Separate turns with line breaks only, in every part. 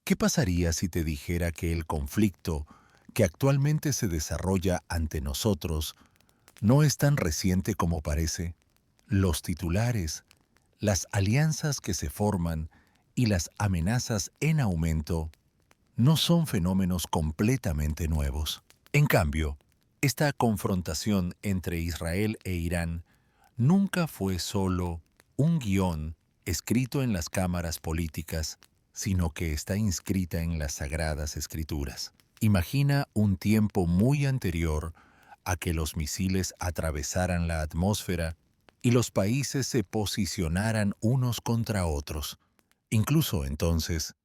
¿Qué pasaría si te dijera que el conflicto que actualmente se desarrolla ante nosotros no es tan reciente como parece? Los titulares, las alianzas que se forman y las amenazas en aumento no son fenómenos completamente nuevos. En cambio, esta confrontación entre Israel e Irán nunca fue solo un guión escrito en las cámaras políticas, sino que está inscrita en las Sagradas Escrituras. Imagina un tiempo muy anterior a que los misiles atravesaran la atmósfera y los países se posicionaran unos contra otros. Incluso entonces,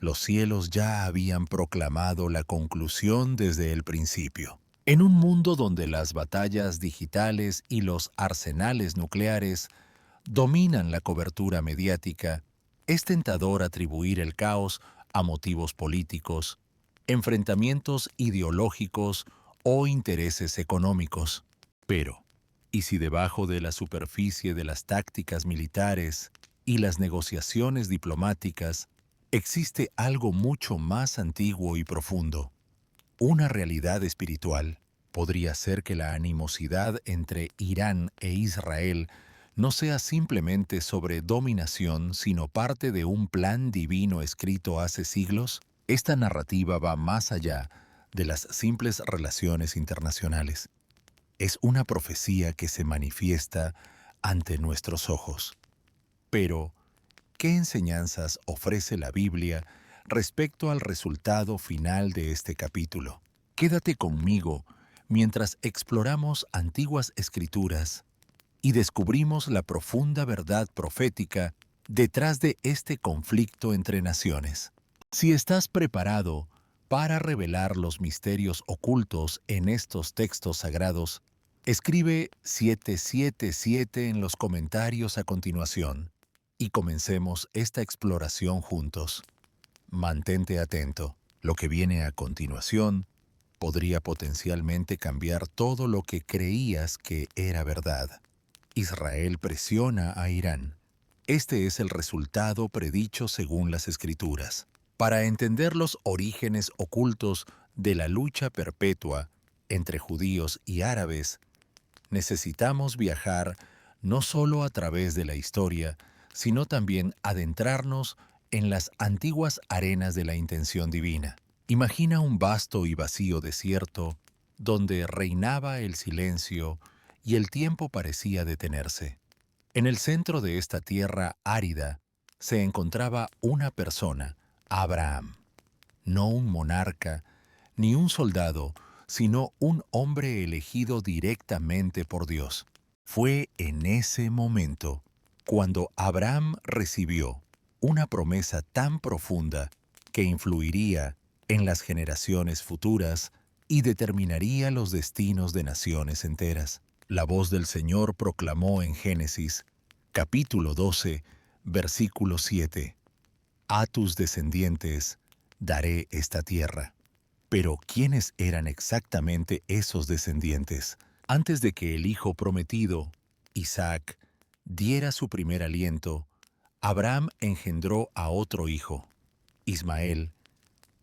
los cielos ya habían proclamado la conclusión desde el principio. En un mundo donde las batallas digitales y los arsenales nucleares dominan la cobertura mediática, es tentador atribuir el caos a motivos políticos, enfrentamientos ideológicos o intereses económicos. Pero, ¿y si debajo de la superficie de las tácticas militares y las negociaciones diplomáticas existe algo mucho más antiguo y profundo? Una realidad espiritual. Podría ser que la animosidad entre Irán e Israel no sea simplemente sobre dominación, sino parte de un plan divino escrito hace siglos. Esta narrativa va más allá de las simples relaciones internacionales. Es una profecía que se manifiesta ante nuestros ojos. Pero, ¿qué enseñanzas ofrece la Biblia respecto al resultado final de este capítulo? Quédate conmigo mientras exploramos antiguas escrituras y descubrimos la profunda verdad profética detrás de este conflicto entre naciones. Si estás preparado para revelar los misterios ocultos en estos textos sagrados, escribe 777 en los comentarios a continuación y comencemos esta exploración juntos. Mantente atento. Lo que viene a continuación podría potencialmente cambiar todo lo que creías que era verdad. Israel presiona a Irán. Este es el resultado predicho según las Escrituras. Para entender los orígenes ocultos de la lucha perpetua entre judíos y árabes, necesitamos viajar no solo a través de la historia, sino también adentrarnos en las antiguas arenas de la intención divina. Imagina un vasto y vacío desierto donde reinaba el silencio y el tiempo parecía detenerse. En el centro de esta tierra árida se encontraba una persona, Abraham, no un monarca ni un soldado, sino un hombre elegido directamente por Dios. Fue en ese momento cuando Abraham recibió una promesa tan profunda que influiría en las generaciones futuras y determinaría los destinos de naciones enteras. La voz del Señor proclamó en Génesis, capítulo 12, versículo 7, «A tus descendientes daré esta tierra». Pero, ¿quiénes eran exactamente esos descendientes? Antes de que el hijo prometido, Isaac, diera su primer aliento, Abraham engendró a otro hijo, Ismael,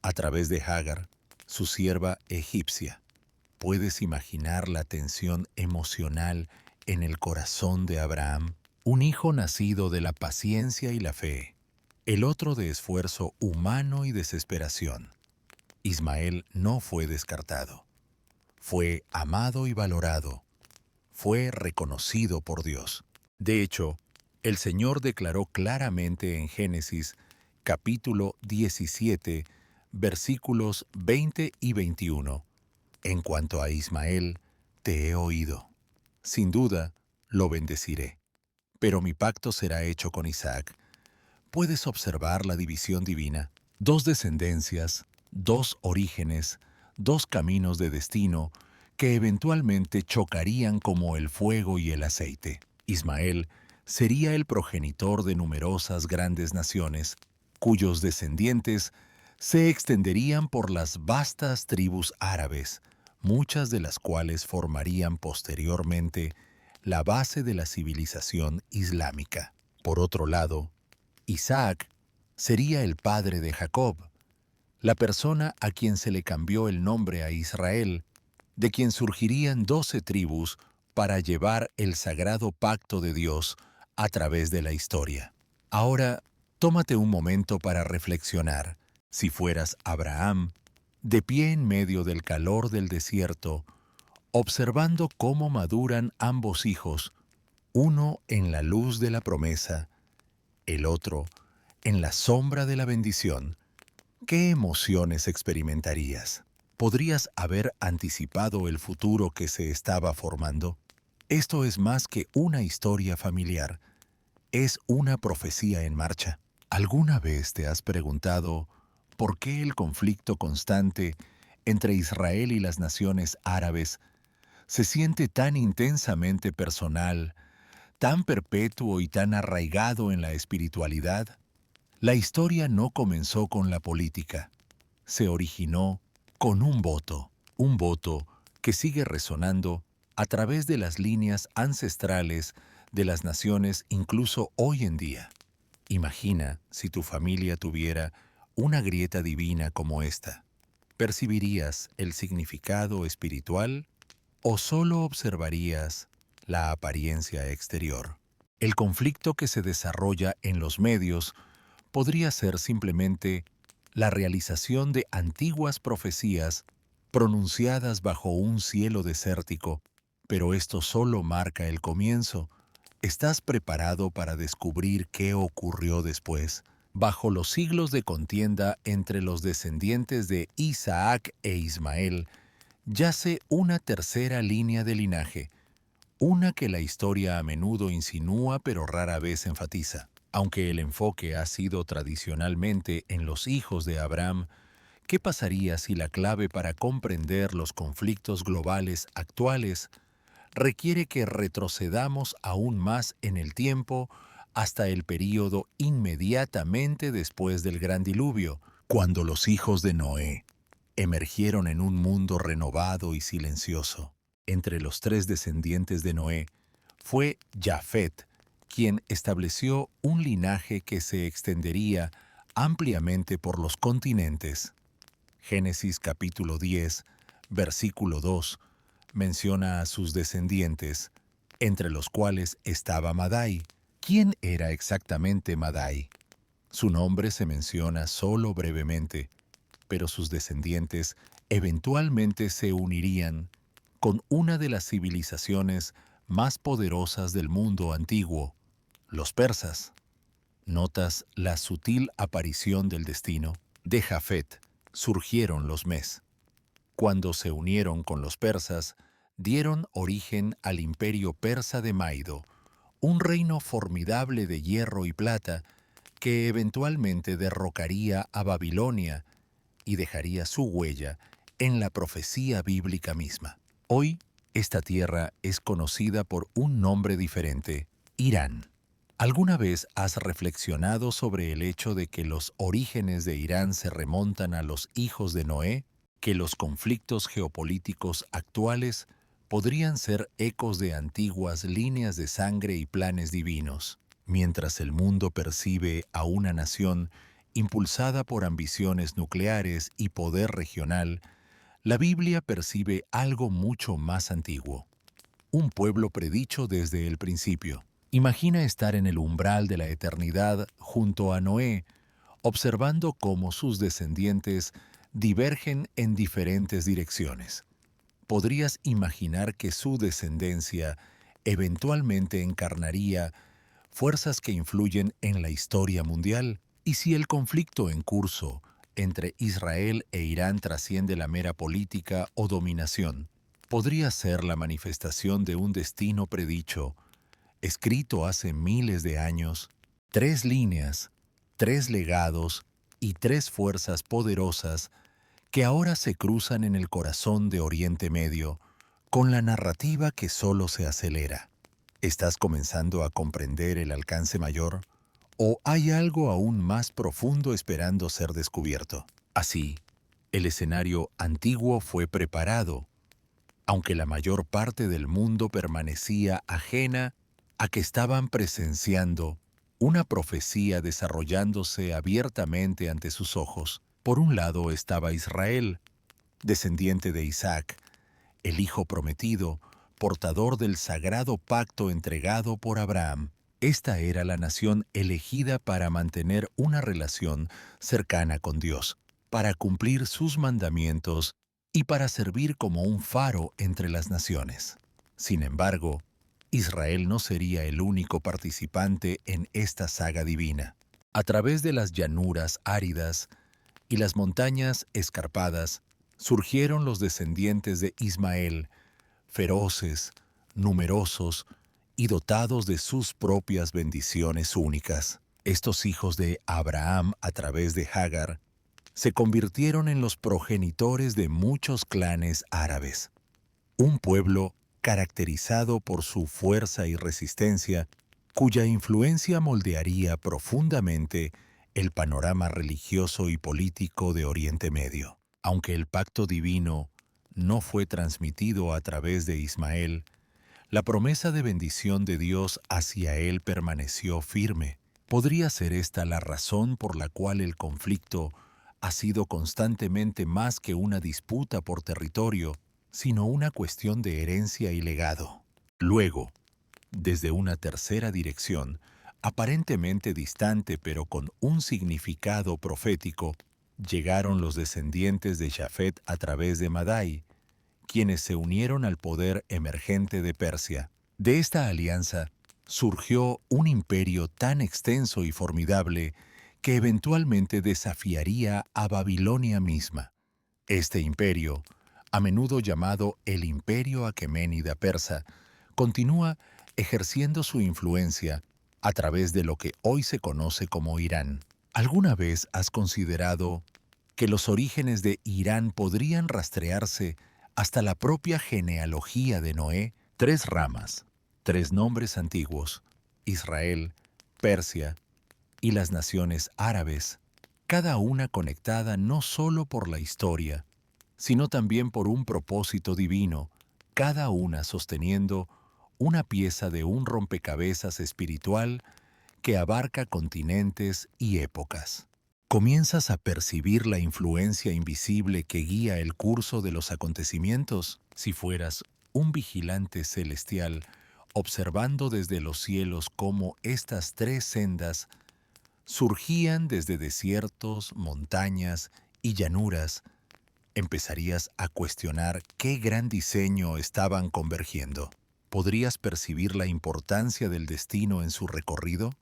a través de Hagar, su sierva egipcia. ¿Puedes imaginar la tensión emocional en el corazón de Abraham? Un hijo nacido de la paciencia y la fe, el otro de esfuerzo humano y desesperación. Ismael no fue descartado. Fue amado y valorado. Fue reconocido por Dios. De hecho, el Señor declaró claramente en Génesis, capítulo 17, versículos 20 y 21. En cuanto a Ismael, te he oído. Sin duda, lo bendeciré. Pero mi pacto será hecho con Isaac. Puedes observar la división divina. Dos descendencias, dos orígenes, dos caminos de destino que eventualmente chocarían como el fuego y el aceite. Ismael sería el progenitor de numerosas grandes naciones, cuyos descendientes se extenderían por las vastas tribus árabes, muchas de las cuales formarían posteriormente la base de la civilización islámica. Por otro lado, Isaac sería el padre de Jacob, la persona a quien se le cambió el nombre a Israel, de quien surgirían 12 tribus para llevar el sagrado pacto de Dios a través de la historia. Ahora, tómate un momento para reflexionar. Si fueras Abraham, de pie en medio del calor del desierto, observando cómo maduran ambos hijos, uno en la luz de la promesa, el otro en la sombra de la bendición, ¿qué emociones experimentarías? ¿Podrías haber anticipado el futuro que se estaba formando? Esto es más que una historia familiar, es una profecía en marcha. ¿Alguna vez te has preguntado por qué el conflicto constante entre Israel y las naciones árabes se siente tan intensamente personal, tan perpetuo y tan arraigado en la espiritualidad? La historia no comenzó con la política, se originó con un voto que sigue resonando a través de las líneas ancestrales de las naciones incluso hoy en día. Imagina si tu familia tuviera una grieta divina como esta. ¿Percibirías el significado espiritual o solo observarías la apariencia exterior? El conflicto que se desarrolla en los medios podría ser simplemente la realización de antiguas profecías pronunciadas bajo un cielo desértico, pero esto solo marca el comienzo. ¿Estás preparado para descubrir qué ocurrió después? Bajo los siglos de contienda entre los descendientes de Isaac e Ismael, yace una tercera línea de linaje, una que la historia a menudo insinúa pero rara vez enfatiza. Aunque el enfoque ha sido tradicionalmente en los hijos de Abraham, ¿qué pasaría si la clave para comprender los conflictos globales actuales requiere que retrocedamos aún más en el tiempo hasta el período inmediatamente después del gran diluvio, cuando los hijos de Noé emergieron en un mundo renovado y silencioso? Entre los 3 descendientes de Noé fue Jafet, quien estableció un linaje que se extendería ampliamente por los continentes. Génesis capítulo 10, versículo 2, menciona a sus descendientes, entre los cuales estaba Madai. ¿Quién era exactamente Madai? Su nombre se menciona solo brevemente, pero sus descendientes eventualmente se unirían con una de las civilizaciones más poderosas del mundo antiguo, los persas. ¿Notas la sutil aparición del destino? De Jafet surgieron los Mes. Cuando se unieron con los persas, dieron origen al imperio persa de Maido, un reino formidable de hierro y plata que eventualmente derrocaría a Babilonia y dejaría su huella en la profecía bíblica misma. Hoy, esta tierra es conocida por un nombre diferente, Irán. ¿Alguna vez has reflexionado sobre el hecho de que los orígenes de Irán se remontan a los hijos de Noé? ¿Que los conflictos geopolíticos actuales podrían ser ecos de antiguas líneas de sangre y planes divinos? Mientras el mundo percibe a una nación impulsada por ambiciones nucleares y poder regional, la Biblia percibe algo mucho más antiguo, un pueblo predicho desde el principio. Imagina estar en el umbral de la eternidad junto a Noé, observando cómo sus descendientes divergen en diferentes direcciones. ¿Podrías imaginar que su descendencia eventualmente encarnaría fuerzas que influyen en la historia mundial? ¿Y si el conflicto en curso entre Israel e Irán trasciende la mera política o dominación? Podría ser la manifestación de un destino predicho, escrito hace miles de años, 3 líneas, 3 legados y 3 fuerzas poderosas que ahora se cruzan en el corazón de Oriente Medio, con la narrativa que solo se acelera. ¿Estás comenzando a comprender el alcance mayor? ¿O hay algo aún más profundo esperando ser descubierto? Así, el escenario antiguo fue preparado, aunque la mayor parte del mundo permanecía ajena a que estaban presenciando una profecía desarrollándose abiertamente ante sus ojos. Por un lado estaba Israel, descendiente de Isaac, el hijo prometido, portador del sagrado pacto entregado por Abraham. Esta era la nación elegida para mantener una relación cercana con Dios, para cumplir sus mandamientos y para servir como un faro entre las naciones. Sin embargo, Israel no sería el único participante en esta saga divina. A través de las llanuras áridas y las montañas escarpadas, surgieron los descendientes de Ismael, feroces, numerosos y dotados de sus propias bendiciones únicas. Estos hijos de Abraham a través de Hagar se convirtieron en los progenitores de muchos clanes árabes, un pueblo caracterizado por su fuerza y resistencia, cuya influencia moldearía profundamente el panorama religioso y político de Oriente Medio. Aunque el pacto divino no fue transmitido a través de Ismael, la promesa de bendición de Dios hacia él permaneció firme. ¿Podría ser esta la razón por la cual el conflicto ha sido constantemente más que una disputa por territorio, sino una cuestión de herencia y legado? Luego, desde una tercera dirección, aparentemente distante pero con un significado profético, llegaron los descendientes de Jafet a través de Madai, quienes se unieron al poder emergente de Persia. De esta alianza surgió un imperio tan extenso y formidable que eventualmente desafiaría a Babilonia misma. Este imperio, a menudo llamado el Imperio Aqueménida Persa, continúa ejerciendo su influencia a través de lo que hoy se conoce como Irán. ¿Alguna vez has considerado que los orígenes de Irán podrían rastrearse hasta la propia genealogía de Noé? Tres ramas, tres nombres antiguos: Israel, Persia y las naciones árabes, cada una conectada no solo por la historia, sino también por un propósito divino, cada una sosteniendo una pieza de un rompecabezas espiritual que abarca continentes y épocas. ¿Comienzas a percibir la influencia invisible que guía el curso de los acontecimientos? Si fueras un vigilante celestial, observando desde los cielos cómo estas tres sendas surgían desde desiertos, montañas y llanuras, empezarías a cuestionar qué gran diseño estaban convergiendo. ¿Podrías percibir la importancia del destino en su recorrido?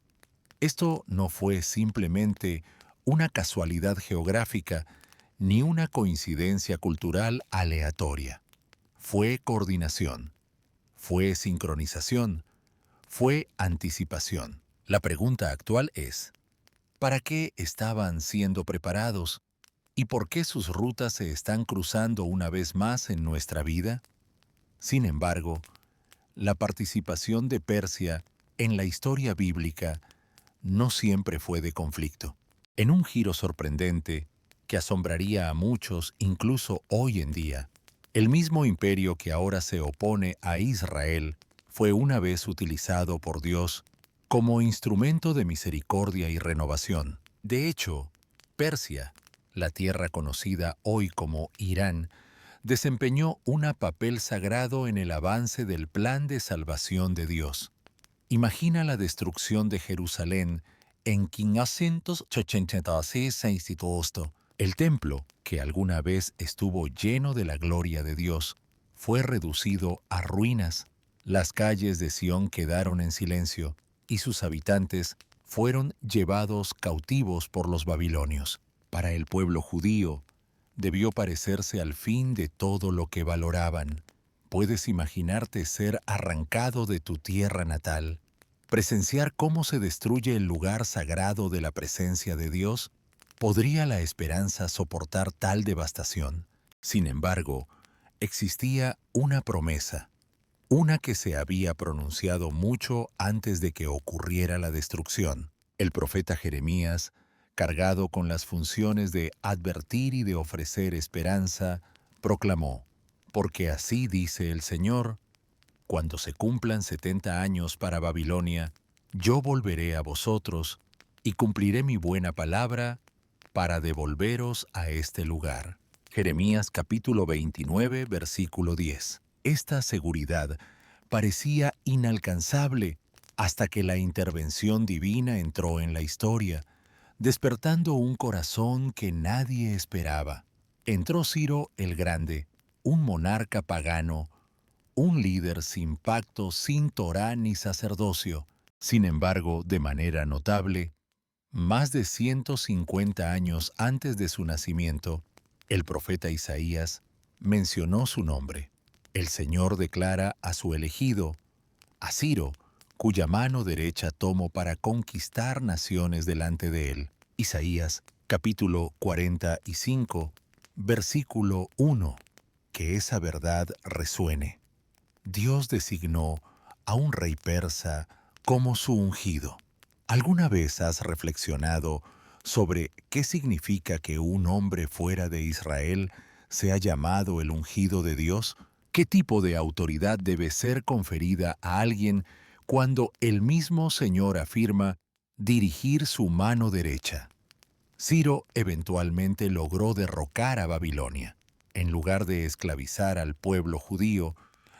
Esto no fue simplemente una casualidad geográfica ni una coincidencia cultural aleatoria. Fue coordinación, fue sincronización, fue anticipación. La pregunta actual es: ¿para qué estaban siendo preparados? ¿Y por qué sus rutas se están cruzando una vez más en nuestra vida? Sin embargo, la participación de Persia en la historia bíblica no siempre fue de conflicto. En un giro sorprendente que asombraría a muchos incluso hoy en día, el mismo imperio que ahora se opone a Israel fue una vez utilizado por Dios como instrumento de misericordia y renovación. De hecho, Persia, la tierra conocida hoy como Irán, desempeñó un papel sagrado en el avance del plan de salvación de Dios. Imagina la destrucción de Jerusalén en 586 a.C. El templo, que alguna vez estuvo lleno de la gloria de Dios, fue reducido a ruinas. Las calles de Sión quedaron en silencio y sus habitantes fueron llevados cautivos por los babilonios. Para el pueblo judío, debió parecerse al fin de todo lo que valoraban. ¿Puedes imaginarte ser arrancado de tu tierra natal? ¿Presenciar cómo se destruye el lugar sagrado de la presencia de Dios? ¿Podría la esperanza soportar tal devastación? Sin embargo, existía una promesa, una que se había pronunciado mucho antes de que ocurriera la destrucción. El profeta Jeremías, cargado con las funciones de advertir y de ofrecer esperanza, proclamó: «Porque así dice el Señor, cuando se cumplan 70 años para Babilonia, yo volveré a vosotros y cumpliré mi buena palabra para devolveros a este lugar. Jeremías capítulo 29, versículo 10. Esta seguridad parecía inalcanzable hasta que la intervención divina entró en la historia, despertando un corazón que nadie esperaba. Entró Ciro el Grande, un monarca pagano, un líder sin pacto, sin Torá ni sacerdocio. Sin embargo, de manera notable, más de 150 años antes de su nacimiento, el profeta Isaías mencionó su nombre. El Señor declara a su elegido, a Ciro, cuya mano derecha tomó para conquistar naciones delante de él. Isaías, capítulo 45, versículo 1. Que esa verdad resuene. Dios designó a un rey persa como su ungido. ¿Alguna vez has reflexionado sobre qué significa que un hombre fuera de Israel sea llamado el ungido de Dios? ¿Qué tipo de autoridad debe ser conferida a alguien cuando el mismo Señor afirma dirigir su mano derecha? Ciro eventualmente logró derrocar a Babilonia. En lugar de esclavizar al pueblo judío,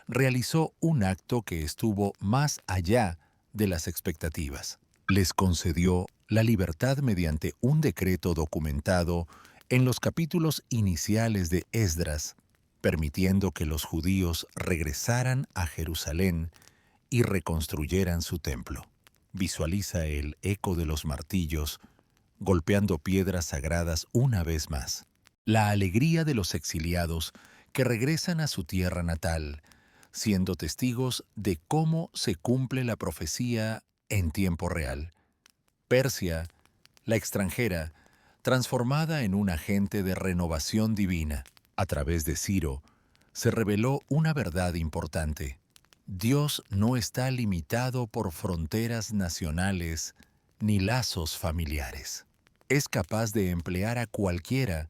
realizó un acto que estuvo más allá de las expectativas. Les concedió la libertad mediante un decreto documentado en los capítulos iniciales de Esdras, permitiendo que los judíos regresaran a Jerusalén y reconstruyeran su templo. Visualiza el eco de los martillos golpeando piedras sagradas una vez más. La alegría de los exiliados que regresan a su tierra natal, siendo testigos de cómo se cumple la profecía en tiempo real. Persia, la extranjera, transformada en un agente de renovación divina. A través de Ciro, se reveló una verdad importante. Dios no está limitado por fronteras nacionales ni lazos familiares. Es capaz de emplear a cualquiera,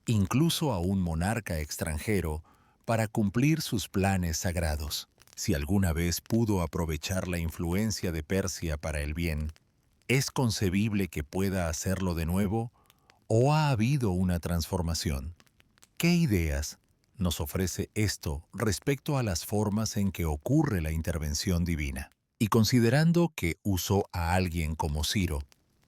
incluso a un monarca extranjero, para cumplir sus planes sagrados. Si alguna vez pudo aprovechar la influencia de Persia para el bien, ¿es concebible que pueda hacerlo de nuevo o ha habido una transformación? ¿Qué ideas nos ofrece esto respecto a las formas en que ocurre la intervención divina? Y considerando que usó a alguien como Ciro,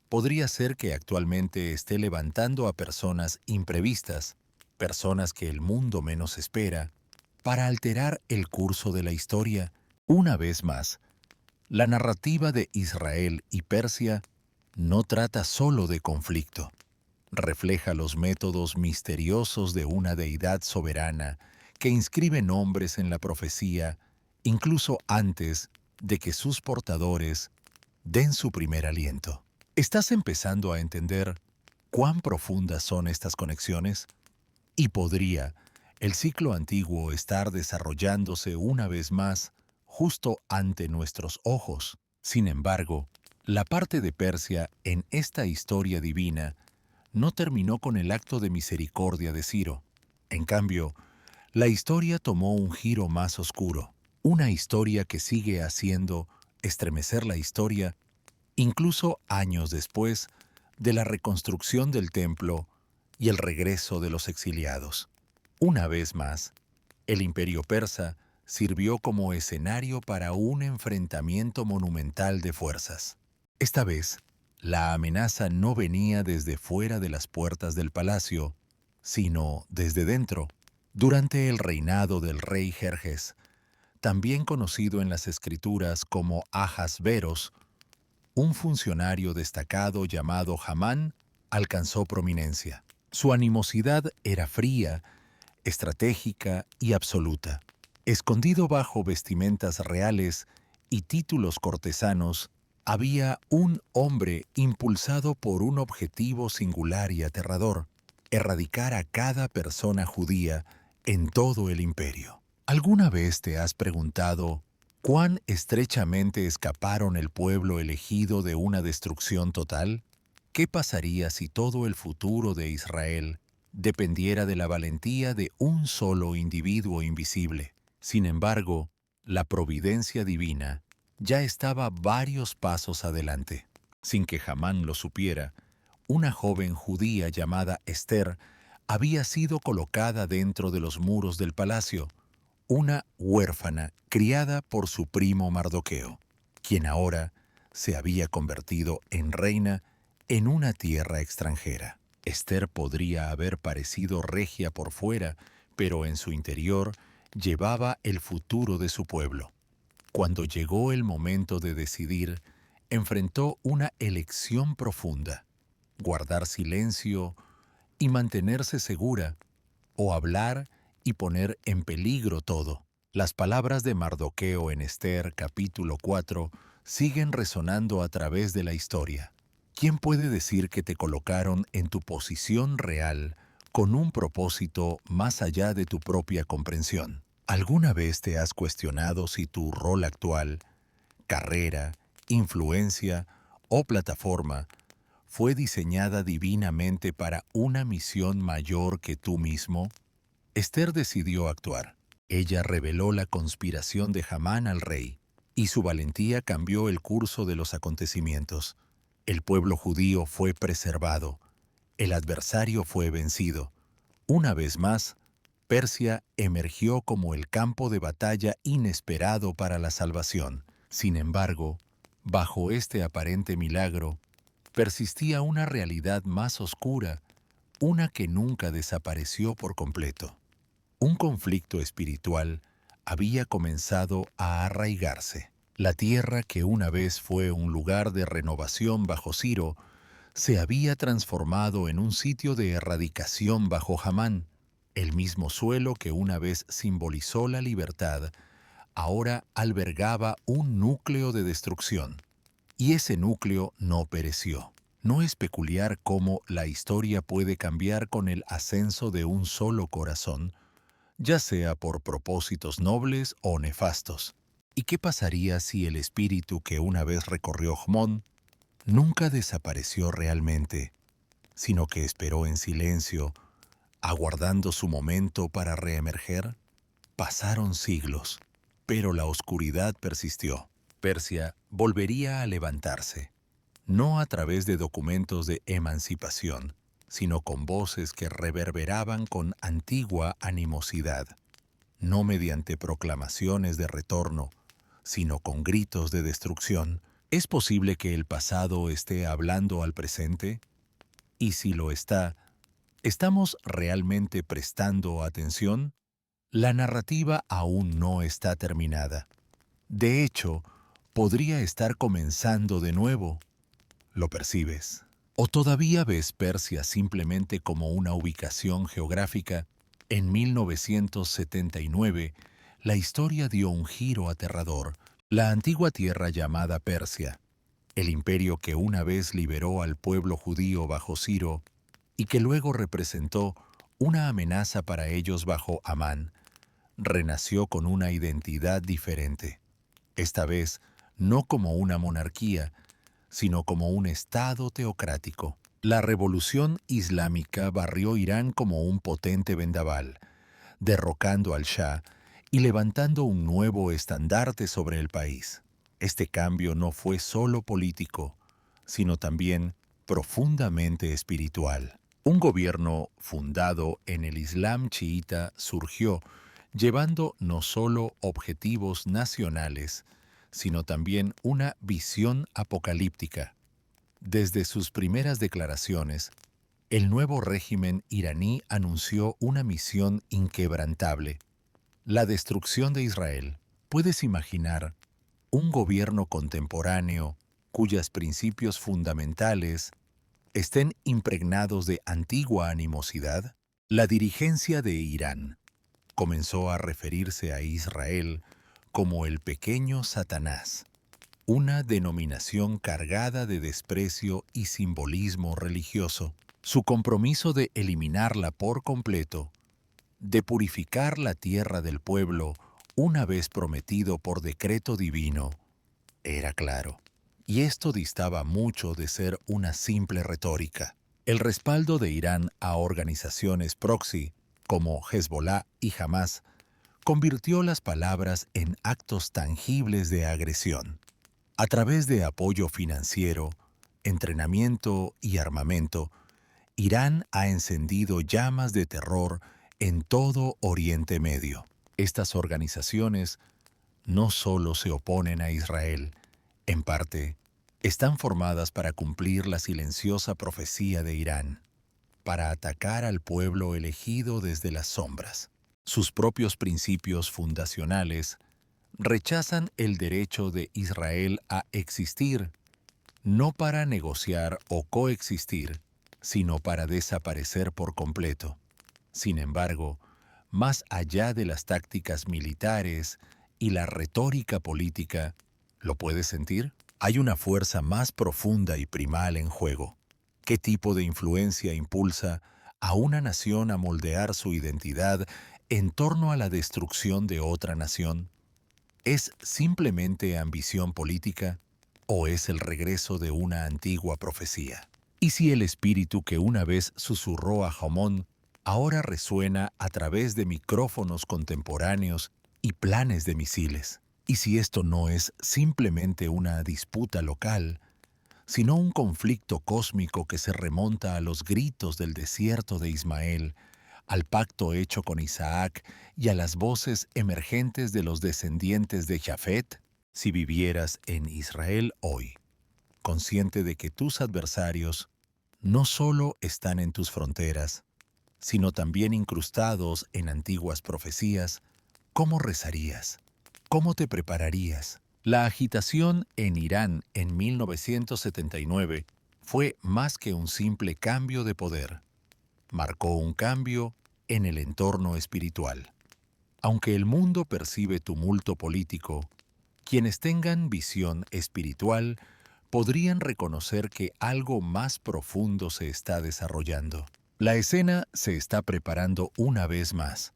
podría ser que actualmente esté levantando a personas imprevistas, personas que el mundo menos espera, para alterar el curso de la historia. Una vez más, la narrativa de Israel y Persia no trata solo de conflicto. Refleja los métodos misteriosos de una deidad soberana que inscribe nombres en la profecía, incluso antes de que sus portadores den su primer aliento. ¿Estás empezando a entender cuán profundas son estas conexiones? ¿Y podría el ciclo antiguo estar desarrollándose una vez más justo ante nuestros ojos? Sin embargo, la parte de Persia en esta historia divina no terminó con el acto de misericordia de Ciro. En cambio, la historia tomó un giro más oscuro, una historia que sigue haciendo estremecer la historia incluso años después de la reconstrucción del templo y el regreso de los exiliados. Una vez más, el imperio persa sirvió como escenario para un enfrentamiento monumental de fuerzas. Esta vez, la amenaza no venía desde fuera de las puertas del palacio, sino desde dentro. Durante el reinado del rey Jerjes, también conocido en las escrituras como Ahasveros, un funcionario destacado llamado Hamán alcanzó prominencia. Su animosidad era fría, estratégica y absoluta. Escondido bajo vestimentas reales y títulos cortesanos, había un hombre impulsado por un objetivo singular y aterrador: erradicar a cada persona judía en todo el imperio. ¿Alguna vez te has preguntado cuán estrechamente escaparon el pueblo elegido de una destrucción total? ¿Qué pasaría si todo el futuro de Israel dependiera de la valentía de un solo individuo invisible? Sin embargo, la providencia divina ya estaba varios pasos adelante. Sin que Hamán lo supiera, una joven judía llamada Esther había sido colocada dentro de los muros del palacio, una huérfana criada por su primo Mardoqueo, quien ahora se había convertido en reina en una tierra extranjera. Esther podría haber parecido regia por fuera, pero en su interior llevaba el futuro de su pueblo. Cuando llegó el momento de decidir, enfrentó una elección profunda: guardar silencio y mantenerse segura, o hablar y poner en peligro todo. Las palabras de Mardoqueo en Esther capítulo 4 siguen resonando a través de la historia. ¿Quién puede decir que te colocaron en tu posición real con un propósito más allá de tu propia comprensión? ¿Alguna vez te has cuestionado si tu rol actual, carrera, influencia o plataforma fue diseñada divinamente para una misión mayor que tú mismo? Esther decidió actuar. Ella reveló la conspiración de Hamán al rey, y su valentía cambió el curso de los acontecimientos. El pueblo judío fue preservado, el adversario fue vencido. Una vez más, Persia emergió como el campo de batalla inesperado para la salvación. Sin embargo, bajo este aparente milagro, persistía una realidad más oscura, una que nunca desapareció por completo. Un conflicto espiritual había comenzado a arraigarse. La tierra, que una vez fue un lugar de renovación bajo Ciro, se había transformado en un sitio de erradicación bajo Hamán. El mismo suelo que una vez simbolizó la libertad, ahora albergaba un núcleo de destrucción. Y ese núcleo no pereció. ¿No es peculiar cómo la historia puede cambiar con el ascenso de un solo corazón, ya sea por propósitos nobles o nefastos? ¿Y qué pasaría si el espíritu que una vez recorrió Jmón nunca desapareció realmente, sino que esperó en silencio, aguardando su momento para reemerger? Pasaron siglos, pero la oscuridad persistió. Persia volvería a levantarse, no a través de documentos de emancipación, sino con voces que reverberaban con antigua animosidad, no mediante proclamaciones de retorno, sino con gritos de destrucción. ¿Es posible que el pasado esté hablando al presente? Y si lo está, ¿estamos realmente prestando atención? La narrativa aún no está terminada. De hecho, podría estar comenzando de nuevo. ¿Lo percibes? ¿O todavía ves Persia simplemente como una ubicación geográfica? En 1979, la historia dio un giro aterrador. La antigua tierra llamada Persia, el imperio que una vez liberó al pueblo judío bajo Ciro y que luego representó una amenaza para ellos bajo Amán, renació con una identidad diferente. Esta vez, no como una monarquía, sino como un estado teocrático. La revolución islámica barrió Irán como un potente vendaval, derrocando al Shah y levantando un nuevo estandarte sobre el país. Este cambio no fue solo político, sino también profundamente espiritual. Un gobierno fundado en el Islam chiita surgió, llevando no solo objetivos nacionales, sino también una visión apocalíptica. Desde sus primeras declaraciones, el nuevo régimen iraní anunció una misión inquebrantable: la destrucción de Israel. ¿Puedes imaginar un gobierno contemporáneo cuyos principios fundamentales estén impregnados de antigua animosidad? La dirigencia de Irán comenzó a referirse a Israel como el pequeño Satanás, una denominación cargada de desprecio y simbolismo religioso. Su compromiso de eliminarla por completo, de purificar la tierra del pueblo una vez prometido por decreto divino, era claro. Y esto distaba mucho de ser una simple retórica. El respaldo de Irán a organizaciones proxy como Hezbollah y Hamás convirtió las palabras en actos tangibles de agresión. A través de apoyo financiero, entrenamiento y armamento, Irán ha encendido llamas de terror en todo Oriente Medio. Estas organizaciones no solo se oponen a Israel, en parte, están formadas para cumplir la silenciosa profecía de Irán, para atacar al pueblo elegido desde las sombras. Sus propios principios fundacionales rechazan el derecho de Israel a existir, no para negociar o coexistir, sino para desaparecer por completo. Sin embargo, más allá de las tácticas militares y la retórica política, ¿lo puedes sentir? Hay una fuerza más profunda y primal en juego. ¿Qué tipo de influencia impulsa a una nación a moldear su identidad en torno a la destrucción de otra nación? ¿Es simplemente ambición política o es el regreso de una antigua profecía? ¿Y si el espíritu que una vez susurró a Hamón ahora resuena a través de micrófonos contemporáneos y planes de misiles? ¿Y si esto no es simplemente una disputa local, sino un conflicto cósmico que se remonta a los gritos del desierto de Ismael, al pacto hecho con Isaac y a las voces emergentes de los descendientes de Jafet? Si vivieras en Israel hoy, consciente de que tus adversarios no solo están en tus fronteras, sino también incrustados en antiguas profecías, ¿cómo rezarías? ¿Cómo te prepararías? La agitación en Irán en 1979 fue más que un simple cambio de poder. Marcó un cambio en el entorno espiritual. Aunque el mundo percibe tumulto político, quienes tengan visión espiritual podrían reconocer que algo más profundo se está desarrollando. La escena se está preparando una vez más.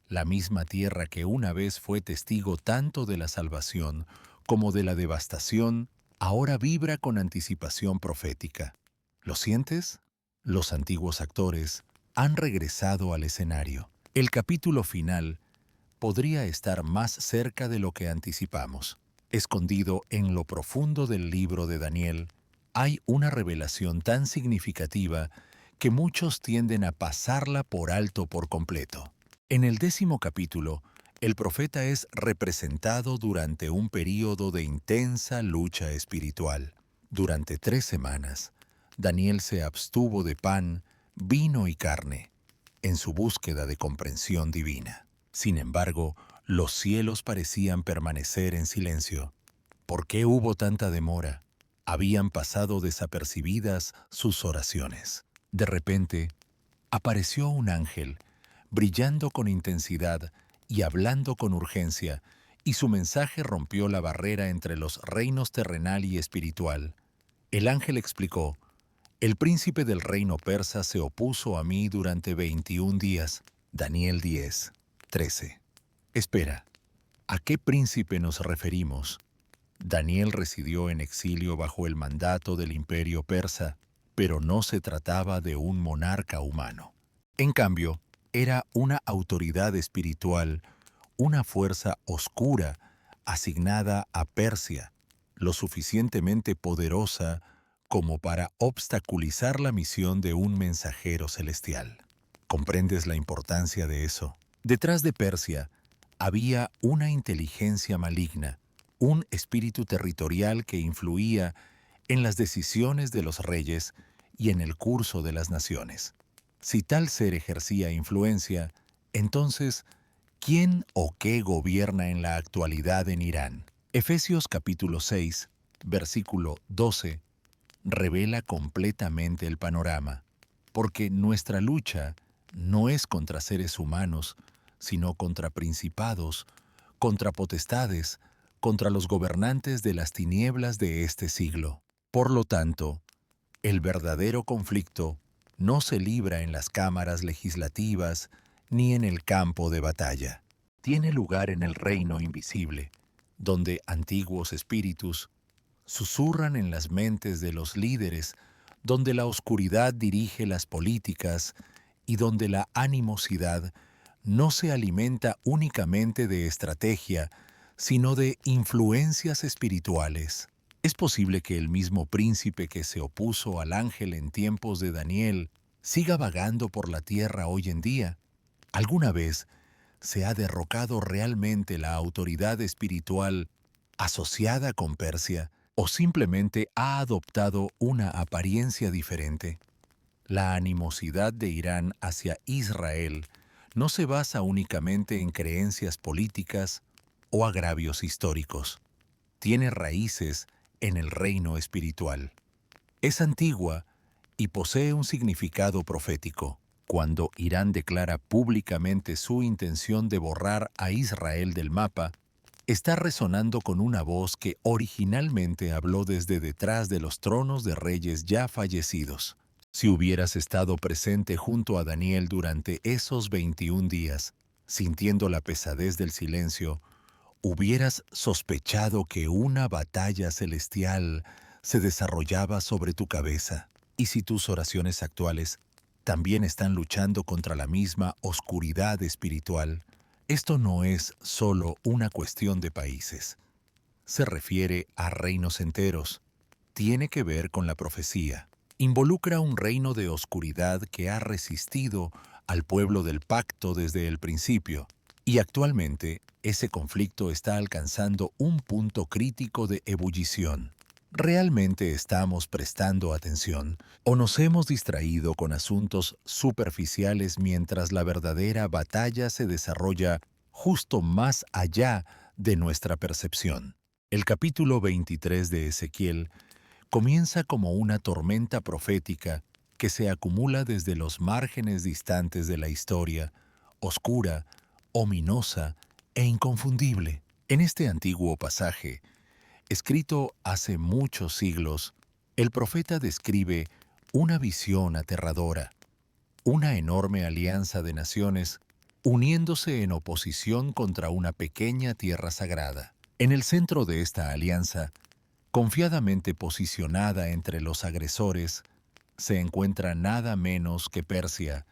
La misma tierra que una vez fue testigo tanto de la salvación como de la devastación, ahora vibra con anticipación profética. ¿Lo sientes? Los antiguos actores han regresado al escenario. El capítulo final podría estar más cerca de lo que anticipamos. Escondido en lo profundo del libro de Daniel, hay una revelación tan significativa que muchos tienden a pasarla por alto por completo. En el 10º capítulo, el profeta es representado durante un período de intensa lucha espiritual. Durante 3 semanas, Daniel se abstuvo de pan, vino y carne, en su búsqueda de comprensión divina. Sin embargo, los cielos parecían permanecer en silencio. ¿Por qué hubo tanta demora? Habían pasado desapercibidas sus oraciones. De repente, apareció un ángel, brillando con intensidad y hablando con urgencia, y su mensaje rompió la barrera entre los reinos terrenal y espiritual. El ángel explicó: «El príncipe del reino persa se opuso a mí durante 21 días». Daniel 10:13. Espera, ¿a qué príncipe nos referimos? Daniel residió en exilio bajo el mandato del imperio persa, pero no se trataba de un monarca humano. En cambio, era una autoridad espiritual, una fuerza oscura asignada a Persia, lo suficientemente poderosa como para obstaculizar la misión de un mensajero celestial. ¿Comprendes la importancia de eso? Detrás de Persia había una inteligencia maligna, un espíritu territorial que influía en las decisiones de los reyes y en el curso de las naciones. Si tal ser ejercía influencia, entonces, ¿quién o qué gobierna en la actualidad en Irán? Efesios capítulo 6, versículo 12, revela completamente el panorama, porque nuestra lucha no es contra seres humanos, sino contra principados, contra potestades, contra los gobernantes de las tinieblas de este siglo. Por lo tanto, el verdadero conflicto no se libra en las cámaras legislativas ni en el campo de batalla. Tiene lugar en el reino invisible, donde antiguos espíritus susurran en las mentes de los líderes, donde la oscuridad dirige las políticas y donde la animosidad no se alimenta únicamente de estrategia, sino de influencias espirituales. Es posible que el mismo príncipe que se opuso al ángel en tiempos de Daniel siga vagando por la tierra hoy en día. ¿Alguna vez se ha derrocado realmente la autoridad espiritual asociada con Persia o simplemente ha adoptado una apariencia diferente? La animosidad de Irán hacia Israel no se basa únicamente en creencias políticas o agravios históricos. Tiene raíces en el reino espiritual. Es antigua y posee un significado profético. Cuando Irán declara públicamente su intención de borrar a Israel del mapa, está resonando con una voz que originalmente habló desde detrás de los tronos de reyes ya fallecidos. Si hubieras estado presente junto a Daniel durante esos 21 días, sintiendo la pesadez del silencio, hubieras sospechado que una batalla celestial se desarrollaba sobre tu cabeza. Y si tus oraciones actuales también están luchando contra la misma oscuridad espiritual, esto no es solo una cuestión de países. Se refiere a reinos enteros. Tiene que ver con la profecía. Involucra un reino de oscuridad que ha resistido al pueblo del pacto desde el principio. Y actualmente, ese conflicto está alcanzando un punto crítico de ebullición. ¿Realmente estamos prestando atención o nos hemos distraído con asuntos superficiales mientras la verdadera batalla se desarrolla justo más allá de nuestra percepción? El capítulo 23 de Ezequiel comienza como una tormenta profética que se acumula desde los márgenes distantes de la historia, oscura, ominosa e inconfundible. En este antiguo pasaje, escrito hace muchos siglos, el profeta describe una visión aterradora, una enorme alianza de naciones uniéndose en oposición contra una pequeña tierra sagrada. En el centro de esta alianza, confiadamente posicionada entre los agresores, se encuentra nada menos que Persia,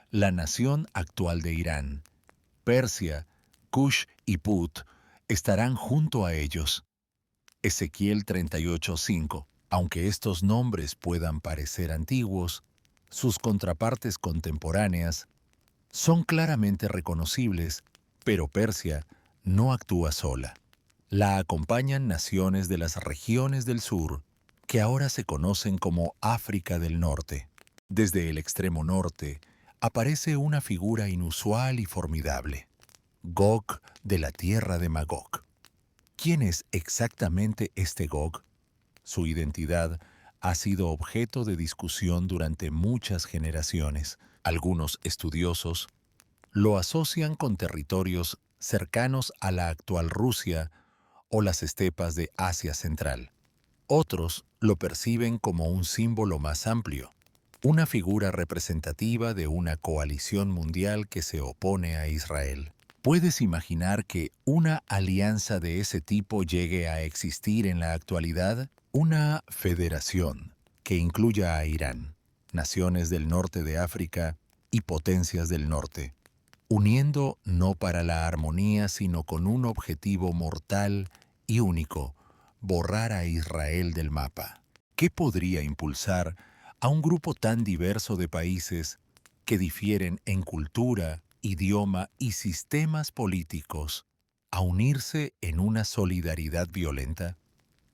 la nación actual de Irán. Persia, Kush y Put estarán junto a ellos. Ezequiel 38:5. Aunque estos nombres puedan parecer antiguos, sus contrapartes contemporáneas son claramente reconocibles, pero Persia no actúa sola. La acompañan naciones de las regiones del sur, que ahora se conocen como África del Norte. Desde el extremo norte aparece una figura inusual y formidable, Gog de la tierra de Magog. ¿Quién es exactamente este Gog? Su identidad ha sido objeto de discusión durante muchas generaciones. Algunos estudiosos lo asocian con territorios cercanos a la actual Rusia o las estepas de Asia Central. Otros lo perciben como un símbolo más amplio, una figura representativa de una coalición mundial que se opone a Israel. ¿Puedes imaginar que una alianza de ese tipo llegue a existir en la actualidad? Una federación que incluya a Irán, naciones del norte de África y potencias del norte, uniendo no para la armonía sino con un objetivo mortal y único: borrar a Israel del mapa. ¿Qué podría impulsar a un grupo tan diverso de países que difieren en cultura, idioma y sistemas políticos a unirse en una solidaridad violenta?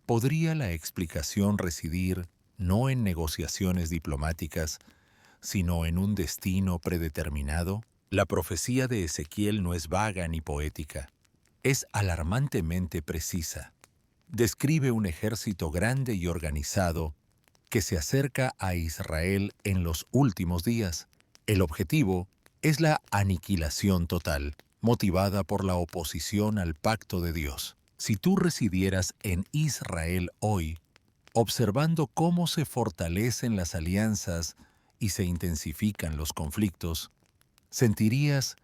¿Podría la explicación residir no en negociaciones diplomáticas, sino en un destino predeterminado? La profecía de Ezequiel no es vaga ni poética, es alarmantemente precisa. Describe un ejército grande y organizado que se acerca a Israel en los últimos días. El objetivo es la aniquilación total, motivada por la oposición al pacto de Dios. Si tú residieras en Israel hoy, observando cómo se fortalecen las alianzas y se intensifican los conflictos, ¿sentirías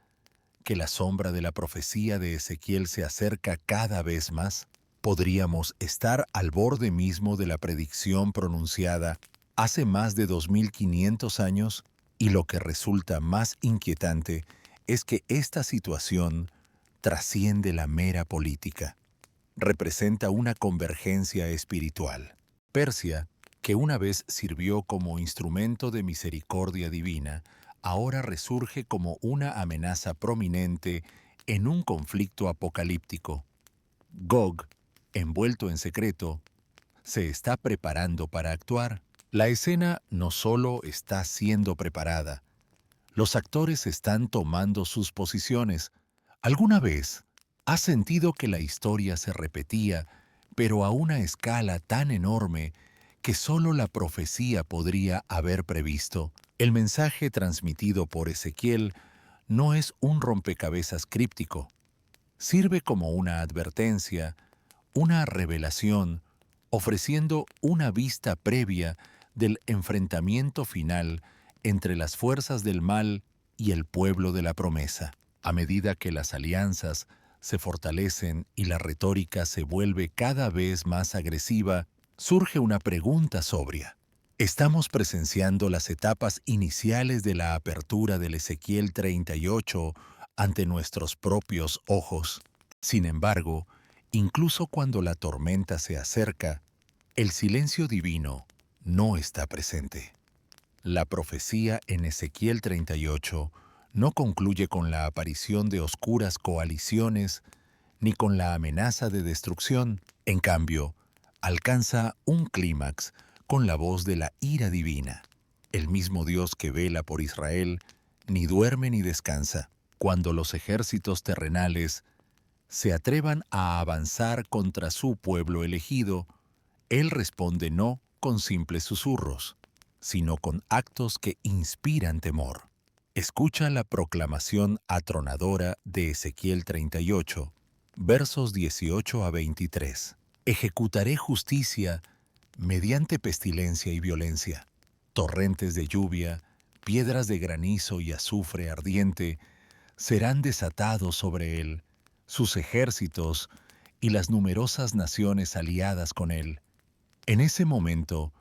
que la sombra de la profecía de Ezequiel se acerca cada vez más? Podríamos estar al borde mismo de la predicción pronunciada hace más de 2500 años, y lo que resulta más inquietante es que esta situación trasciende la mera política. representa una convergencia espiritual. Persia, que una vez sirvió como instrumento de misericordia divina, ahora resurge como una amenaza prominente en un conflicto apocalíptico. Gog, envuelto en secreto, se está preparando para actuar. La escena no solo está siendo preparada, los actores están tomando sus posiciones. ¿Alguna vez has sentido que la historia se repetía, pero a una escala tan enorme que solo la profecía podría haber previsto? El mensaje transmitido por Ezequiel no es un rompecabezas críptico. Sirve como una advertencia, una revelación, ofreciendo una vista previa del enfrentamiento final entre las fuerzas del mal y el pueblo de la promesa. A medida que las alianzas se fortalecen y la retórica se vuelve cada vez más agresiva, surge una pregunta sobria. ¿Estamos presenciando las etapas iniciales de la apertura del Ezequiel 38 ante nuestros propios ojos? Sin embargo, incluso cuando la tormenta se acerca, el silencio divino no está presente. La profecía en Ezequiel 38 no concluye con la aparición de oscuras coaliciones ni con la amenaza de destrucción. En cambio, alcanza un clímax con la voz de la ira divina. El mismo Dios que vela por Israel ni duerme ni descansa. Cuando los ejércitos terrenales se atrevan a avanzar contra su pueblo elegido, Él responde no con simples susurros, sino con actos que inspiran temor. Escucha la proclamación atronadora de Ezequiel 38, versos 18 a 23. Ejecutaré justicia mediante pestilencia y violencia, torrentes de lluvia, piedras de granizo y azufre ardiente serán desatados sobre él, sus ejércitos y las numerosas naciones aliadas con él. En ese momento,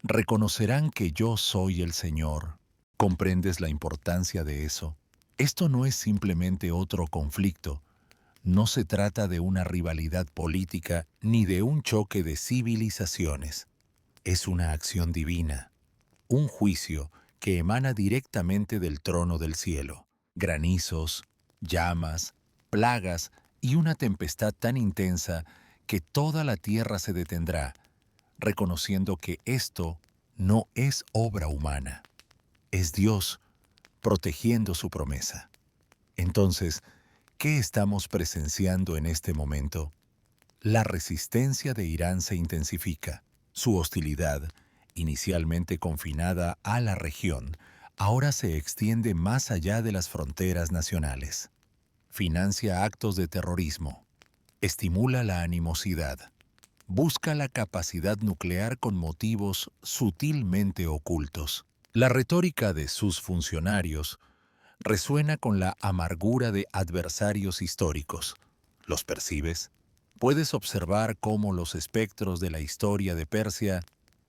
reconocerán que yo soy el Señor. ¿Comprendes la importancia de eso? Esto no es simplemente otro conflicto. No se trata de una rivalidad política ni de un choque de civilizaciones. Es una acción divina, un juicio que emana directamente del trono del cielo. Granizos, llamas, plagas y una tempestad tan intensa que toda la tierra se detendrá, reconociendo que esto no es obra humana, es Dios protegiendo su promesa. Entonces, ¿qué estamos presenciando en este momento? La resistencia de Irán se intensifica. Su hostilidad, inicialmente confinada a la región, ahora se extiende más allá de las fronteras nacionales. Financia actos de terrorismo, estimula la animosidad, busca la capacidad nuclear con motivos sutilmente ocultos. La retórica de sus funcionarios resuena con la amargura de adversarios históricos. ¿Los percibes? ¿Puedes observar cómo los espectros de la historia de Persia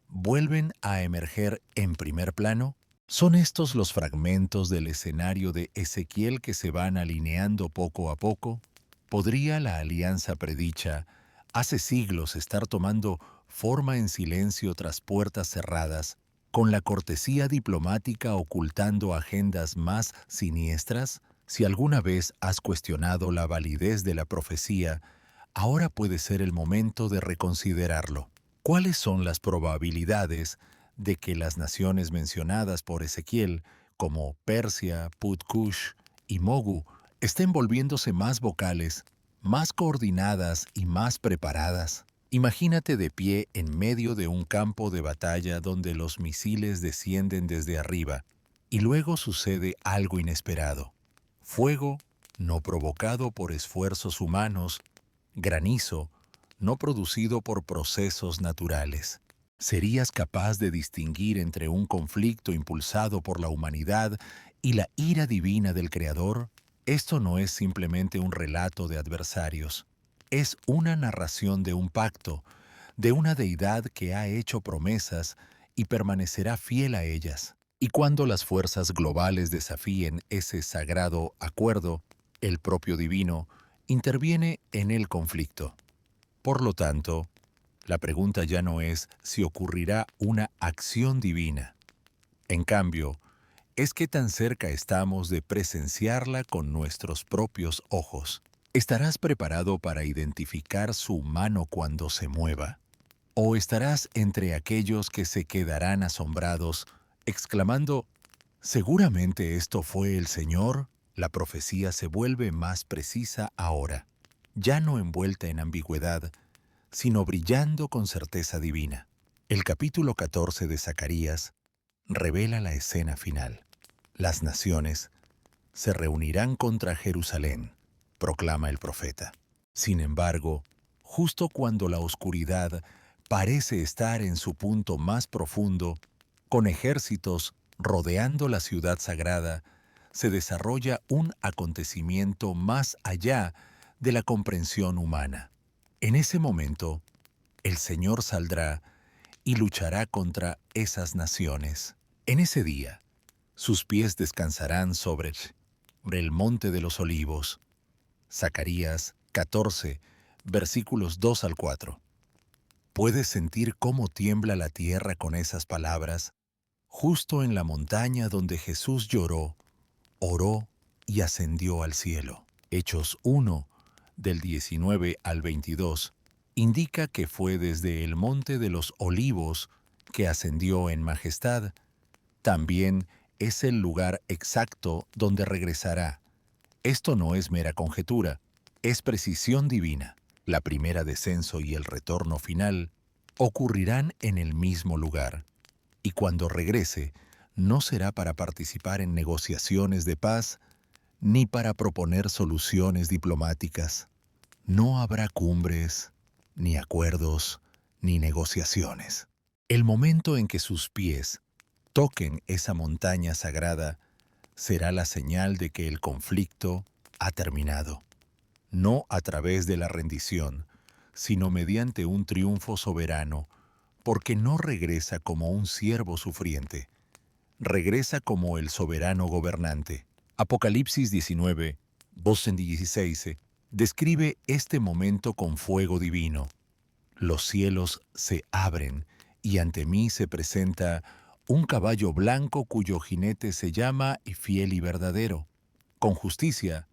vuelven a emerger en primer plano? ¿Son estos los fragmentos del escenario de Ezequiel que se van alineando poco a poco? ¿Podría la alianza predicha hace siglos estar tomando forma en silencio tras puertas cerradas, con la cortesía diplomática ocultando agendas más siniestras? Si alguna vez has cuestionado la validez de la profecía, ahora puede ser el momento de reconsiderarlo. ¿Cuáles son las probabilidades de que las naciones mencionadas por Ezequiel, como Persia, Put-Kush y Mogu, estén volviéndose más vocales, más coordinadas y más preparadas? Imagínate de pie en medio de un campo de batalla donde los misiles descienden desde arriba y luego sucede algo inesperado. Fuego no provocado por esfuerzos humanos, granizo no producido por procesos naturales. ¿Serías capaz de distinguir entre un conflicto impulsado por la humanidad y la ira divina del Creador? Esto no es simplemente un relato de adversarios. Es una narración de un pacto, de una deidad que ha hecho promesas y permanecerá fiel a ellas. Y cuando las fuerzas globales desafíen ese sagrado acuerdo, el propio divino interviene en el conflicto. Por lo tanto, la pregunta ya no es si ocurrirá una acción divina. En cambio, es qué tan cerca estamos de presenciarla con nuestros propios ojos. ¿Estarás preparado para identificar su mano cuando se mueva? ¿O estarás entre aquellos que se quedarán asombrados, exclamando, «Seguramente esto fue el Señor»? La profecía se vuelve más precisa ahora, ya no envuelta en ambigüedad, sino brillando con certeza divina. El capítulo 14 de Zacarías revela la escena final. Las naciones se reunirán contra Jerusalén, proclama el profeta. Sin embargo, justo cuando la oscuridad parece estar en su punto más profundo, con ejércitos rodeando la ciudad sagrada, se desarrolla un acontecimiento más allá de la comprensión humana. En ese momento, el Señor saldrá y luchará contra esas naciones. En ese día, sus pies descansarán sobre el monte de los olivos. Zacarías 14, versículos 2 al 4. ¿Puedes sentir cómo tiembla la tierra con esas palabras? Justo en la montaña donde Jesús lloró, oró y ascendió al cielo. Hechos 1, del 19 al 22, indica que fue desde el monte de los olivos que ascendió en majestad. También es el lugar exacto donde regresará. Esto no es mera conjetura, es precisión divina. La primera descenso y el retorno final ocurrirán en el mismo lugar. Y cuando regrese, no será para participar en negociaciones de paz, ni para proponer soluciones diplomáticas. No habrá cumbres, ni acuerdos, ni negociaciones. El momento en que sus pies toquen esa montaña sagrada será la señal de que el conflicto ha terminado, no a través de la rendición, sino mediante un triunfo soberano, porque no regresa como un siervo sufriente, regresa como el soberano gobernante. Apocalipsis 19, 12-16, describe este momento con fuego divino. Los cielos se abren y ante mí se presenta un caballo blanco cuyo jinete se llama Fiel y Verdadero. Con justicia,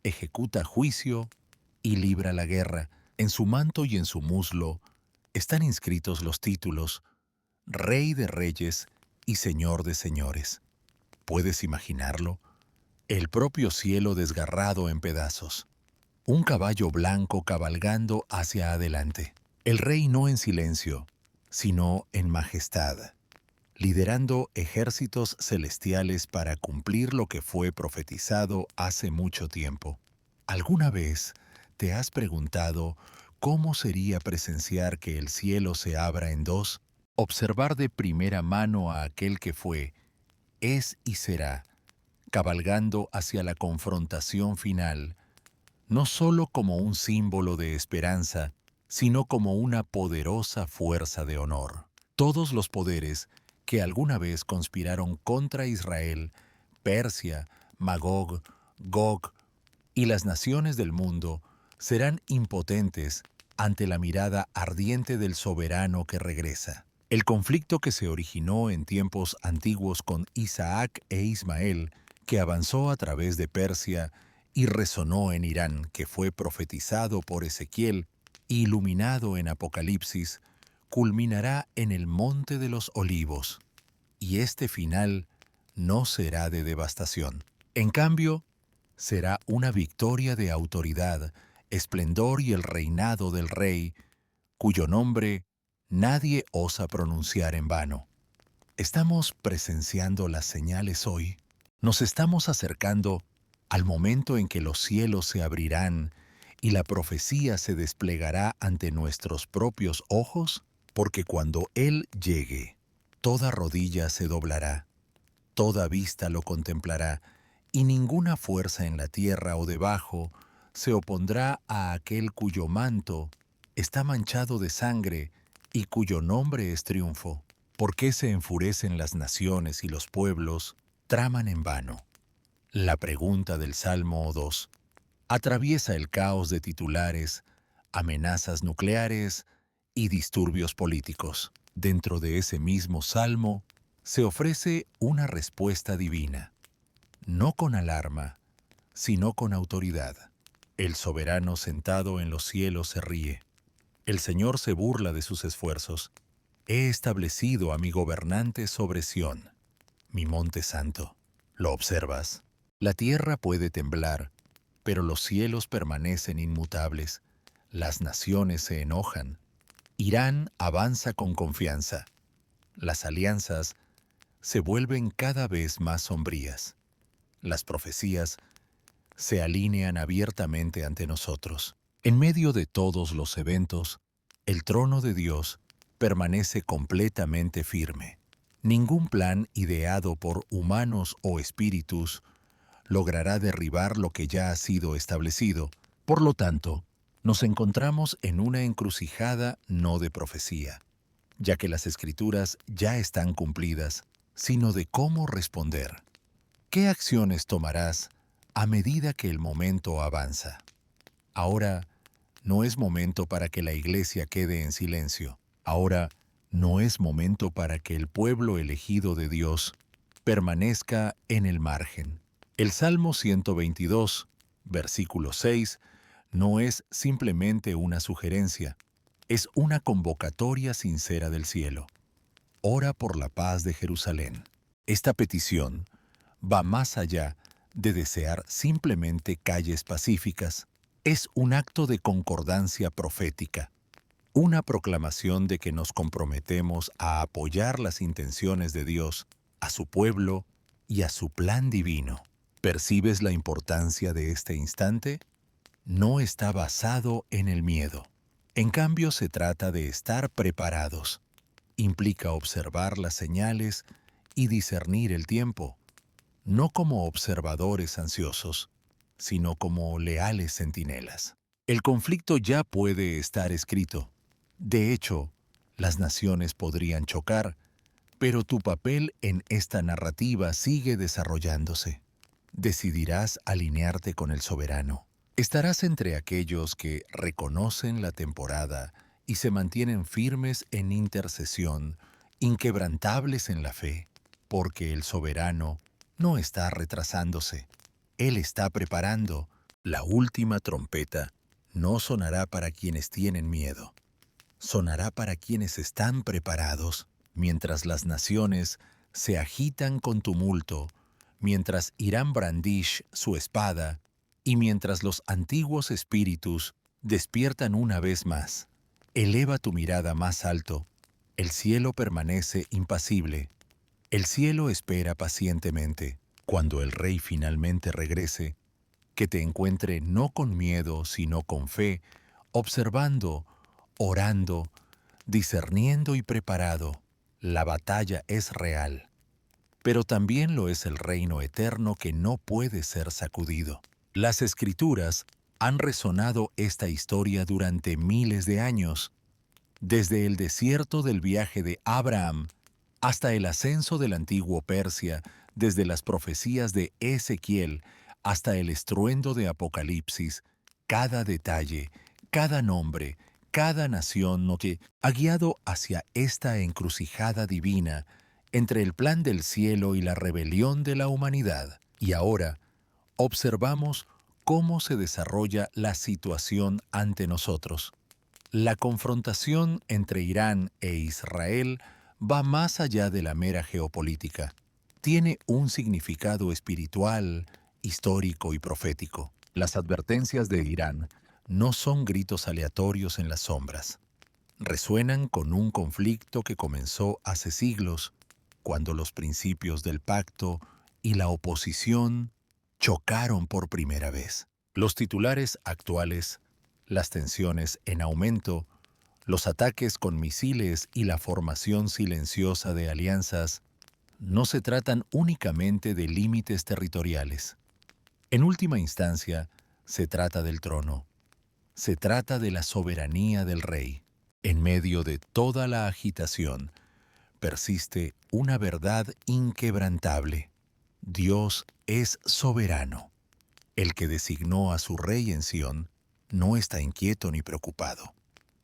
ejecuta juicio y libra la guerra. En su manto y en su muslo están inscritos los títulos Rey de Reyes y Señor de Señores. ¿Puedes imaginarlo? El propio cielo desgarrado en pedazos. Un caballo blanco cabalgando hacia adelante. El rey no en silencio, sino en majestad, liderando ejércitos celestiales para cumplir lo que fue profetizado hace mucho tiempo. ¿Alguna vez te has preguntado cómo sería presenciar que el cielo se abra en dos? Observar de primera mano a aquel que fue, es y será, cabalgando hacia la confrontación final, no solo como un símbolo de esperanza, sino como una poderosa fuerza de honor. Todos los poderes que alguna vez conspiraron contra Israel, Persia, Magog, Gog y las naciones del mundo serán impotentes ante la mirada ardiente del soberano que regresa. El conflicto que se originó en tiempos antiguos con Isaac e Ismael, que avanzó a través de Persia y resonó en Irán, que fue profetizado por Ezequiel, iluminado en Apocalipsis, culminará en el Monte de los Olivos, y este final no será de devastación. En cambio, será una victoria de autoridad, esplendor y el reinado del Rey, cuyo nombre nadie osa pronunciar en vano. ¿Estamos presenciando las señales hoy? ¿Nos estamos acercando al momento en que los cielos se abrirán y la profecía se desplegará ante nuestros propios ojos? Porque cuando Él llegue, toda rodilla se doblará, toda vista lo contemplará, y ninguna fuerza en la tierra o debajo se opondrá a aquel cuyo manto está manchado de sangre y cuyo nombre es triunfo. ¿Por qué se enfurecen las naciones y los pueblos traman en vano? La pregunta del Salmo 2 atraviesa el caos de titulares amenazas nucleares y disturbios políticos. Dentro de ese mismo salmo se ofrece una respuesta divina, no con alarma, sino con autoridad. El soberano sentado en los cielos se ríe. El Señor se burla de sus esfuerzos. He establecido a mi gobernante sobre Sión, mi monte santo. ¿Lo observas? La tierra puede temblar, pero los cielos permanecen inmutables. Las naciones se enojan. Irán avanza con confianza. Las alianzas se vuelven cada vez más sombrías. Las profecías se alinean abiertamente ante nosotros. En medio de todos los eventos, el trono de Dios permanece completamente firme. Ningún plan ideado por humanos o espíritus logrará derribar lo que ya ha sido establecido. Por lo tanto, nos encontramos en una encrucijada no de profecía, ya que las escrituras ya están cumplidas, sino de cómo responder. ¿Qué acciones tomarás a medida que el momento avanza? Ahora no es momento para que la iglesia quede en silencio. Ahora no es momento para que el pueblo elegido de Dios permanezca en el margen. El Salmo 122, versículo 6, no es simplemente una sugerencia, es una convocatoria sincera del cielo. Ora por la paz de Jerusalén. Esta petición va más allá de desear simplemente calles pacíficas. Es un acto de concordancia profética, una proclamación de que nos comprometemos a apoyar las intenciones de Dios, a su pueblo y a su plan divino. ¿Percibes la importancia de este instante? No está basado en el miedo. En cambio, se trata de estar preparados. Implica observar las señales y discernir el tiempo, no como observadores ansiosos, sino como leales centinelas. El conflicto ya puede estar escrito. De hecho, las naciones podrían chocar, pero tu papel en esta narrativa sigue desarrollándose. Decidirás alinearte con el soberano. Estarás entre aquellos que reconocen la temporada y se mantienen firmes en intercesión, inquebrantables en la fe, porque el soberano no está retrasándose. Él está preparando. La última trompeta no sonará para quienes tienen miedo. Sonará para quienes están preparados, mientras las naciones se agitan con tumulto, mientras Irán brandish su espada y mientras los antiguos espíritus despiertan una vez más. Eleva tu mirada más alto. El cielo permanece impasible. El cielo espera pacientemente. Cuando el Rey finalmente regrese, que te encuentre no con miedo, sino con fe, observando, orando, discerniendo y preparado. La batalla es real, pero también lo es el reino eterno que no puede ser sacudido. Las Escrituras han resonado esta historia durante miles de años, desde el desierto del viaje de Abraham hasta el ascenso del antiguo Persia, desde las profecías de Ezequiel hasta el estruendo de Apocalipsis. Cada detalle, cada nombre, cada nación que ha guiado hacia esta encrucijada divina entre el plan del cielo y la rebelión de la humanidad. Y ahora observamos cómo se desarrolla la situación ante nosotros. La confrontación entre Irán e Israel va más allá de la mera geopolítica. Tiene un significado espiritual, histórico y profético. Las advertencias de Irán no son gritos aleatorios en las sombras. Resuenan con un conflicto que comenzó hace siglos, cuando los principios del pacto y la oposición chocaron por primera vez. Los titulares actuales, las tensiones en aumento, los ataques con misiles y la formación silenciosa de alianzas no se tratan únicamente de límites territoriales. En última instancia, se trata del trono. Se trata de la soberanía del rey. En medio de toda la agitación, persiste una verdad inquebrantable. Dios es soberano. El que designó a su rey en Sión no está inquieto ni preocupado.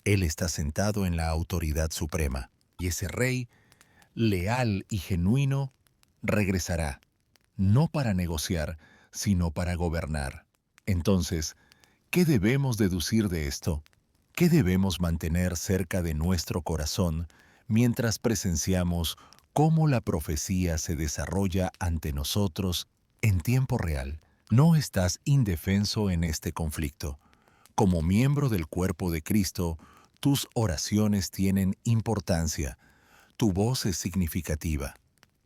Él está sentado en la autoridad suprema, y ese rey, leal y genuino, regresará, no para negociar, sino para gobernar. Entonces, ¿qué debemos deducir de esto? ¿Qué debemos mantener cerca de nuestro corazón mientras presenciamos cómo la profecía se desarrolla ante nosotros en tiempo real? No estás indefenso en este conflicto. Como miembro del cuerpo de Cristo, tus oraciones tienen importancia, tu voz es significativa,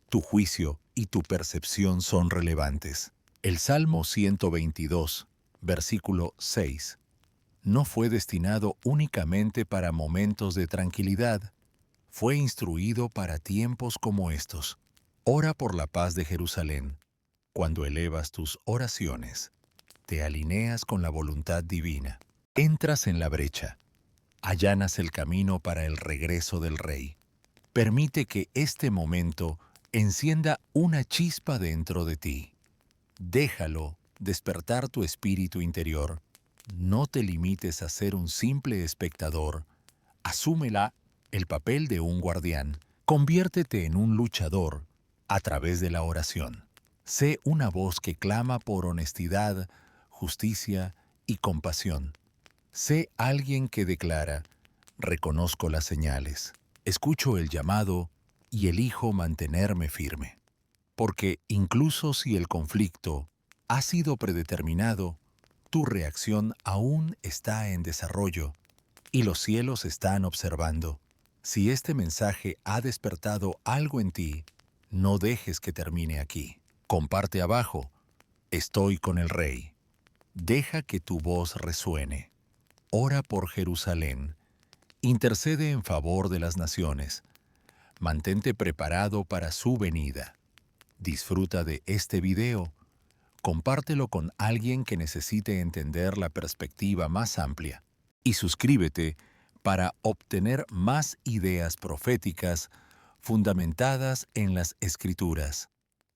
tu juicio y tu percepción son relevantes. El Salmo 122, versículo 6, no fue destinado únicamente para momentos de tranquilidad, fue instruido para tiempos como estos. Ora por la paz de Jerusalén. Cuando elevas tus oraciones, te alineas con la voluntad divina. Entras en la brecha, allanas el camino para el regreso del Rey. Permite que este momento encienda una chispa dentro de ti. Déjalo despertar tu espíritu interior. No te limites a ser un simple espectador. Asúmela el papel de un guardián. Conviértete en un luchador a través de la oración. Sé una voz que clama por honestidad, justicia y compasión. Sé alguien que declara, reconozco las señales, escucho el llamado y elijo mantenerme firme. Porque incluso si el conflicto ha sido predeterminado, tu reacción aún está en desarrollo y los cielos están observando. Si este mensaje ha despertado algo en ti, no dejes que termine aquí. Comparte abajo, estoy con el Rey. Deja que tu voz resuene. Ora por Jerusalén. Intercede en favor de las naciones. Mantente preparado para su venida. Disfruta de este video. Compártelo con alguien que necesite entender la perspectiva más amplia. Y suscríbete para obtener más ideas proféticas fundamentadas en las Escrituras.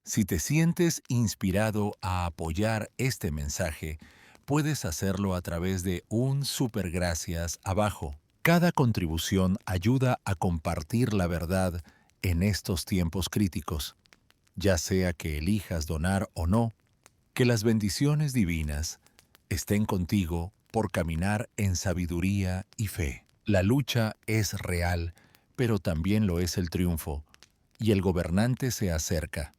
Si te sientes inspirado a apoyar este mensaje, puedes hacerlo a través de un super gracias abajo. Cada contribución ayuda a compartir la verdad en estos tiempos críticos. Ya sea que elijas donar o no, que las bendiciones divinas estén contigo por caminar en sabiduría y fe. La lucha es real, pero también lo es el triunfo, y el gobernante se acerca.